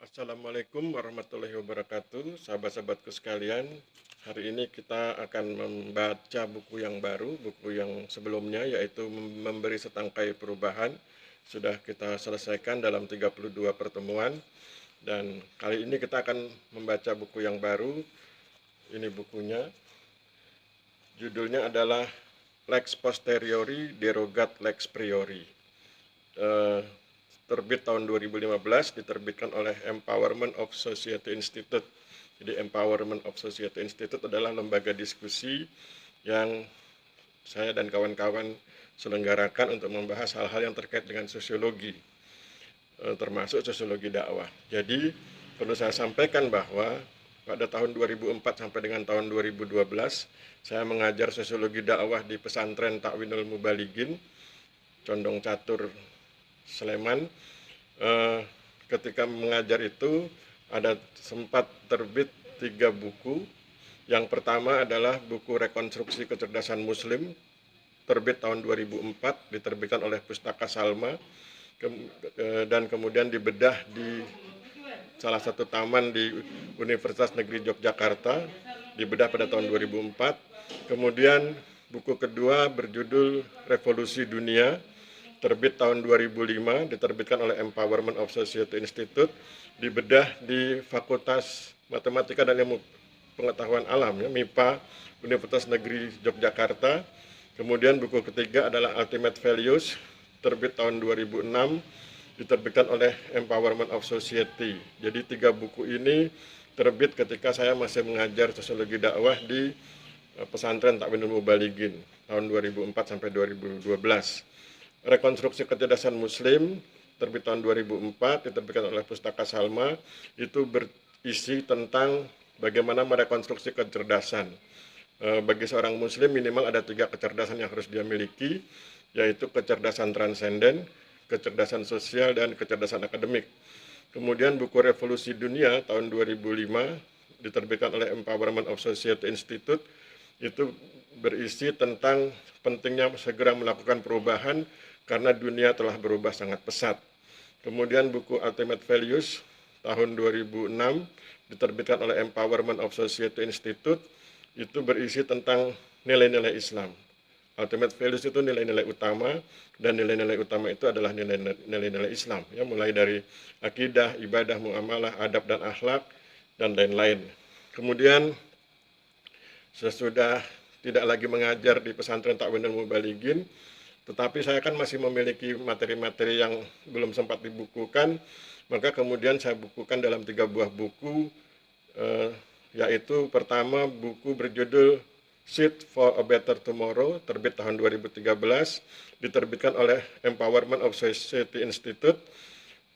Assalamualaikum warahmatullahi wabarakatuh, sahabat-sahabatku sekalian. Hari ini kita akan membaca buku yang baru, buku yang sebelumnya yaitu Memberi Setangkai Perubahan. Sudah kita selesaikan dalam 32 pertemuan dan kali ini kita akan membaca buku yang baru. Ini bukunya. Judulnya adalah Lex Posteriori Derogat Lex Priori. Terbit tahun 2015, diterbitkan oleh Empowerment of Society Institute. Jadi Empowerment of Society Institute adalah lembaga diskusi yang saya dan kawan-kawan selenggarakan untuk membahas hal-hal yang terkait dengan sosiologi, termasuk sosiologi dakwah. Jadi perlu saya sampaikan bahwa pada tahun 2004 sampai dengan tahun 2012 saya mengajar sosiologi dakwah di pesantren Takwinul Mubalighin, Condong Catur, Sleman. Ketika mengajar itu ada sempat terbit 3 buku. Yang pertama adalah buku Rekonstruksi Kecerdasan Muslim, terbit tahun 2004, diterbitkan oleh Pustaka Salma, dan kemudian dibedah di salah satu taman di Universitas Negeri Yogyakarta, dibedah pada tahun 2004. Kemudian buku kedua berjudul Revolusi Dunia, terbit tahun 2005, diterbitkan oleh Empowerment of Society Institute, dibedah di Fakultas Matematika dan Ilmu Pengetahuan Alam, MIPA, Universitas Negeri Yogyakarta. Kemudian buku ketiga adalah Ultimate Values, terbit tahun 2006, diterbitkan oleh Empowerment of Society. Jadi 3 buku ini terbit ketika saya masih mengajar sosiologi dakwah di pesantren Takwinul Mubalighin tahun 2004 sampai 2012. Rekonstruksi Kecerdasan Muslim, terbit tahun 2004, diterbitkan oleh Pustaka Salma, itu berisi tentang bagaimana merekonstruksi kecerdasan. Bagi seorang muslim minimal ada 3 kecerdasan yang harus dia miliki, yaitu kecerdasan transenden, kecerdasan sosial, dan kecerdasan akademik. Kemudian buku Revolusi Dunia tahun 2005, diterbitkan oleh Empowerment of Society Institute, itu berisi tentang pentingnya segera melakukan perubahan karena dunia telah berubah sangat pesat. Kemudian buku Ultimate Values tahun 2006, diterbitkan oleh Empowerment of Society Institute, itu berisi tentang nilai-nilai Islam. Ultimate Values itu nilai-nilai utama, dan nilai-nilai utama itu adalah nilai-nilai Islam, ya, mulai dari akidah, ibadah, muamalah, adab dan akhlak, dan lain-lain. Kemudian sesudah tidak lagi mengajar di pesantren Takwinul Mubalighin, tetapi saya kan masih memiliki materi-materi yang belum sempat dibukukan, maka kemudian saya bukukan dalam 3 buah buku, yaitu pertama buku berjudul Seed for a Better Tomorrow, terbit tahun 2013, diterbitkan oleh Empowerment of Society Institute.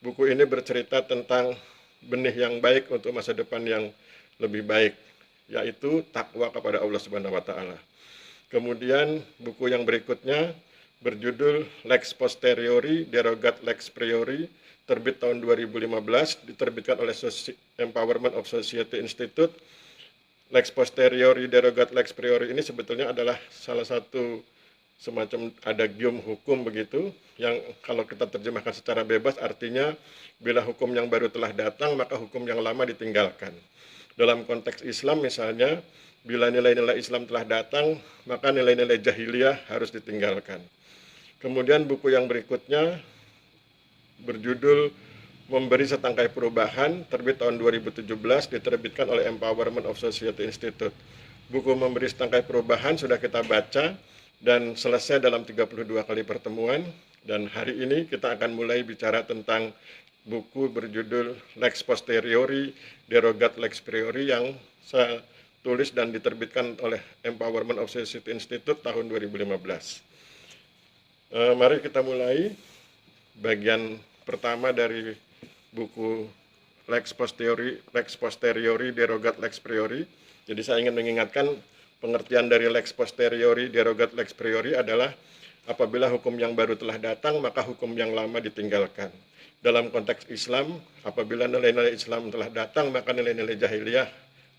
Buku ini bercerita tentang benih yang baik untuk masa depan yang lebih baik, yaitu takwa kepada Allah Subhanahu wa taala. Kemudian buku yang berikutnya berjudul Lex Posteriori Derogat Lex Priori, terbit tahun 2015, diterbitkan oleh Empowerment of Society Institute. Lex Posteriori Derogat Lex Priori ini sebetulnya adalah salah satu semacam adagium hukum begitu, yang kalau kita terjemahkan secara bebas artinya bila hukum yang baru telah datang maka hukum yang lama ditinggalkan. Dalam konteks Islam misalnya, bila nilai-nilai Islam telah datang, maka nilai-nilai jahiliyah harus ditinggalkan. Kemudian buku yang berikutnya berjudul Memberi Setangkai Perubahan, terbit tahun 2017, diterbitkan oleh Empowerment of Society Institute. Buku Memberi Setangkai Perubahan sudah kita baca dan selesai dalam 32 kali pertemuan, dan hari ini kita akan mulai bicara tentang buku berjudul Lex Posteriori Derogat Lex Priori yang saya tulis dan diterbitkan oleh Empowerment of Society Institute tahun 2015. Mari kita mulai bagian pertama dari buku Lex Posteriori Derogat Lex Priori. Jadi saya ingin mengingatkan pengertian dari Lex Posteriori Derogat Lex Priori adalah apabila hukum yang baru telah datang maka hukum yang lama ditinggalkan. Dalam konteks Islam, apabila nilai-nilai Islam telah datang maka nilai-nilai jahiliyah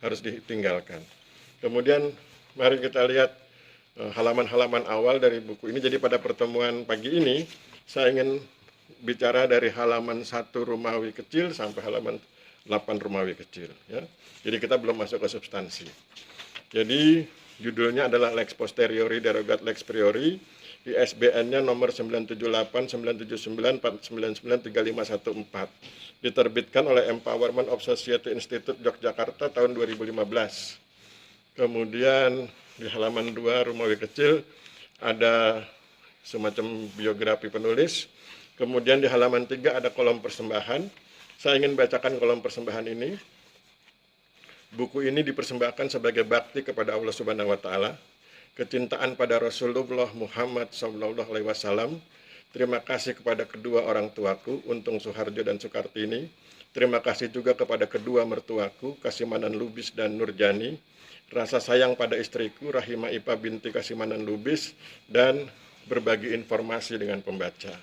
harus ditinggalkan. Kemudian mari kita lihat halaman-halaman awal dari buku ini. Jadi pada pertemuan pagi ini saya ingin bicara dari halaman 1 Romawi kecil sampai halaman 8 Romawi kecil. Ya. Jadi kita belum masuk ke substansi. Jadi judulnya adalah Lex Posteriori Derogat Lex Priori, ISBN-nya nomor 9789794993514, diterbitkan oleh Empowerment of Society Institute Yogyakarta tahun 2015. Kemudian di halaman 2 Romawi kecil ada semacam biografi penulis. Kemudian di halaman 3 ada kolom persembahan. Saya ingin bacakan kolom persembahan ini. Buku ini dipersembahkan sebagai bakti kepada Allah Subhanahu wa taala, kecintaan pada Rasulullah Muhammad SAW. Terima kasih kepada kedua orang tuaku, Untung Suharjo dan Soekartini. Terima kasih juga kepada kedua mertuaku, Kasimanan Lubis dan Nurjani. Rasa sayang pada istriku, Rahima Ipa binti Kasimanan Lubis, dan berbagi informasi dengan pembaca.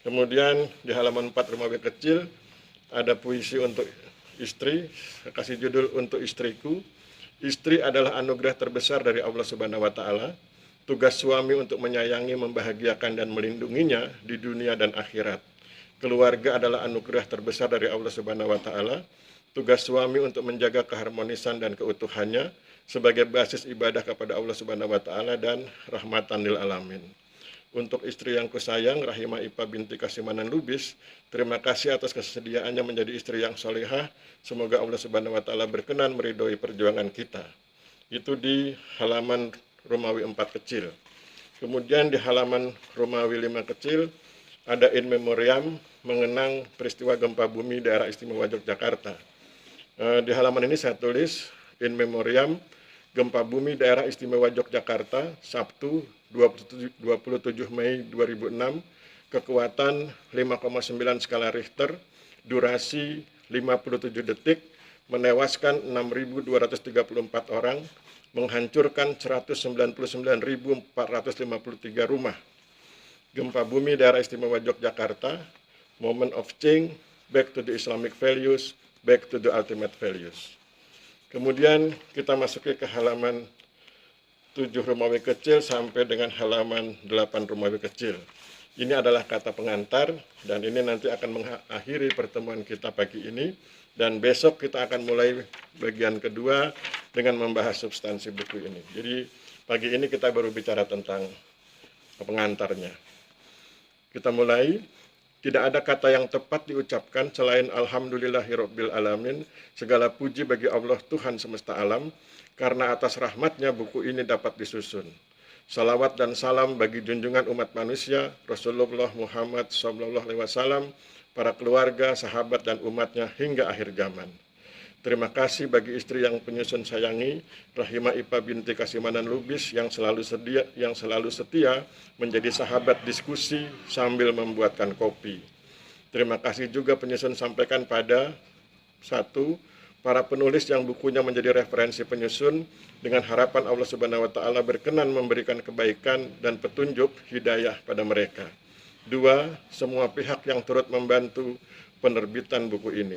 Kemudian di halaman 4 Romawi kecil ada puisi untuk istri, saya kasih judul Untuk Istriku. Istri adalah anugerah terbesar dari Allah Subhanahu wa taala. Tugas suami untuk menyayangi, membahagiakan dan melindunginya di dunia dan akhirat. Keluarga adalah anugerah terbesar dari Allah Subhanahu wa taala. Tugas suami untuk menjaga keharmonisan dan keutuhannya sebagai basis ibadah kepada Allah Subhanahu wa taala dan rahmatan lil alamin. Untuk istri yang kusayang, Rahima Ipa binti Kasimanan Lubis, terima kasih atas kesediaannya menjadi istri yang solehah. Semoga Allah Subhanahu wa taala berkenan meridhoi perjuangan kita. Itu di halaman Romawi 4 kecil. Kemudian di halaman Romawi 5 kecil ada in memoriam mengenang peristiwa gempa bumi daerah istimewa Yogyakarta. Di halaman ini saya tulis in memoriam gempa bumi daerah istimewa Yogyakarta, Sabtu 27 Mei 2006, kekuatan 5,9 skala Richter, durasi 57 detik, menewaskan 6.234 orang, menghancurkan 199.453 rumah. Gempa bumi daerah istimewa Yogyakarta, moment of change, back to the Islamic values, back to the ultimate values. Kemudian kita masuki ke halaman 7 Romawi kecil sampai dengan halaman 8 Romawi kecil. Ini adalah kata pengantar dan ini nanti akan mengakhiri pertemuan kita pagi ini, dan besok kita akan mulai bagian kedua dengan membahas substansi buku ini. Jadi pagi ini kita baru bicara tentang pengantarnya. Kita mulai. Tidak ada kata yang tepat diucapkan selain Alhamdulillahirabbil alamin, segala puji bagi Allah Tuhan semesta alam, karena atas rahmatnya buku ini dapat disusun. Salawat dan salam bagi junjungan umat manusia, Rasulullah Muhammad SAW, para keluarga, sahabat dan umatnya hingga akhir zaman. Terima kasih bagi istri yang penyusun sayangi, Rahima Ipa binti Kasimanan Lubis yang selalu setia menjadi sahabat diskusi sambil membuatkan kopi. Terima kasih juga penyusun sampaikan pada 1. Para penulis yang bukunya menjadi referensi penyusun, dengan harapan Allah Subhanahu wa taala berkenan memberikan kebaikan dan petunjuk hidayah pada mereka. 2. Semua pihak yang turut membantu penerbitan buku ini.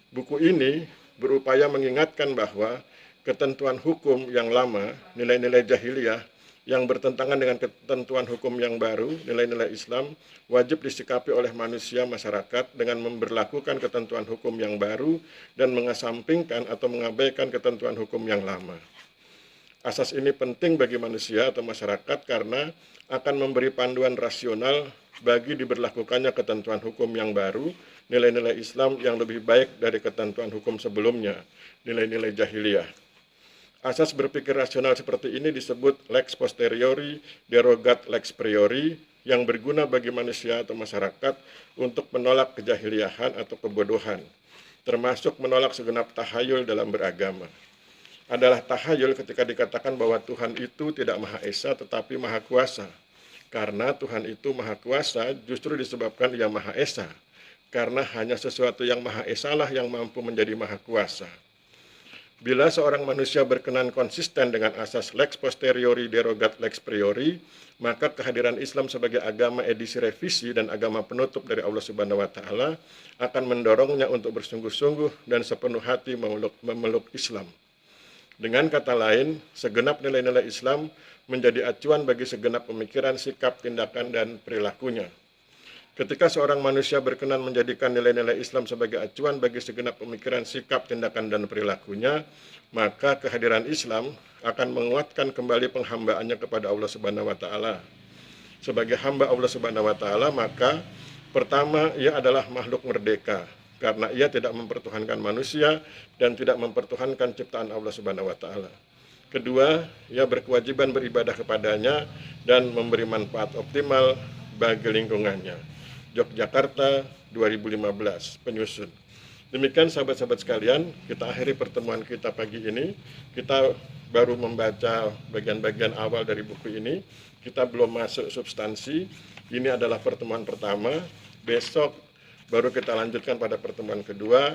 Buku ini berupaya mengingatkan bahwa ketentuan hukum yang lama, nilai-nilai jahiliyah yang bertentangan dengan ketentuan hukum yang baru, nilai-nilai Islam, wajib disikapi oleh manusia masyarakat dengan memberlakukan ketentuan hukum yang baru dan mengesampingkan atau mengabaikan ketentuan hukum yang lama. Asas ini penting bagi manusia atau masyarakat karena akan memberi panduan rasional bagi diberlakukannya ketentuan hukum yang baru, nilai-nilai Islam yang lebih baik dari ketentuan hukum sebelumnya, nilai-nilai jahiliyah. Asas berpikir rasional seperti ini disebut lex posteriori derogat lex priori, yang berguna bagi manusia atau masyarakat untuk menolak kejahiliahan atau kebodohan, termasuk menolak segenap tahayul dalam beragama. Adalah tahayul ketika dikatakan bahwa Tuhan itu tidak Maha Esa tetapi Maha Kuasa. Karena Tuhan itu Maha Kuasa justru disebabkan Ia Maha Esa. Karena hanya sesuatu yang Maha Esa lah yang mampu menjadi Maha Kuasa. Bila seorang manusia berkenan konsisten dengan asas lex posteriori derogat lex priori, maka kehadiran Islam sebagai agama edisi revisi dan agama penutup dari Allah Subhanahu wa taala akan mendorongnya untuk bersungguh-sungguh dan sepenuh hati memeluk Islam. Dengan kata lain, segenap nilai-nilai Islam menjadi acuan bagi segenap pemikiran, sikap, tindakan, dan perilakunya. Ketika seorang manusia berkenan menjadikan nilai-nilai Islam sebagai acuan bagi segenap pemikiran, sikap, tindakan, dan perilakunya, maka kehadiran Islam akan menguatkan kembali penghambaannya kepada Allah Subhanahu wa Ta'ala. Sebagai hamba Allah Subhanahu wa Ta'ala, maka pertama, ia adalah makhluk merdeka karena ia tidak mempertuhankan manusia dan tidak mempertuhankan ciptaan Allah Subhanahu wa Ta'ala. Kedua, ia berkewajiban beribadah kepadanya dan memberi manfaat optimal bagi lingkungannya. Yogyakarta 2015, penyusun. Demikian sahabat-sahabat sekalian, kita akhiri pertemuan kita pagi ini. Kita baru membaca bagian-bagian awal dari buku ini. Kita belum masuk substansi. Ini adalah pertemuan pertama. Besok baru kita lanjutkan pada pertemuan kedua,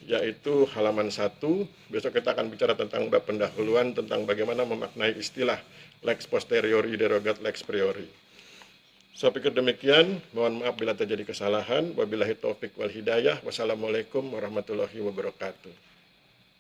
yaitu halaman 1. Besok kita akan bicara tentang bab pendahuluan, tentang bagaimana memaknai istilah lex posteriori derogat lex priori. Saya pikir demikian, mohon maaf bila terjadi kesalahan. Wabillahi taufik wal hidayah. Wassalamualaikum warahmatullahi wabarakatuh.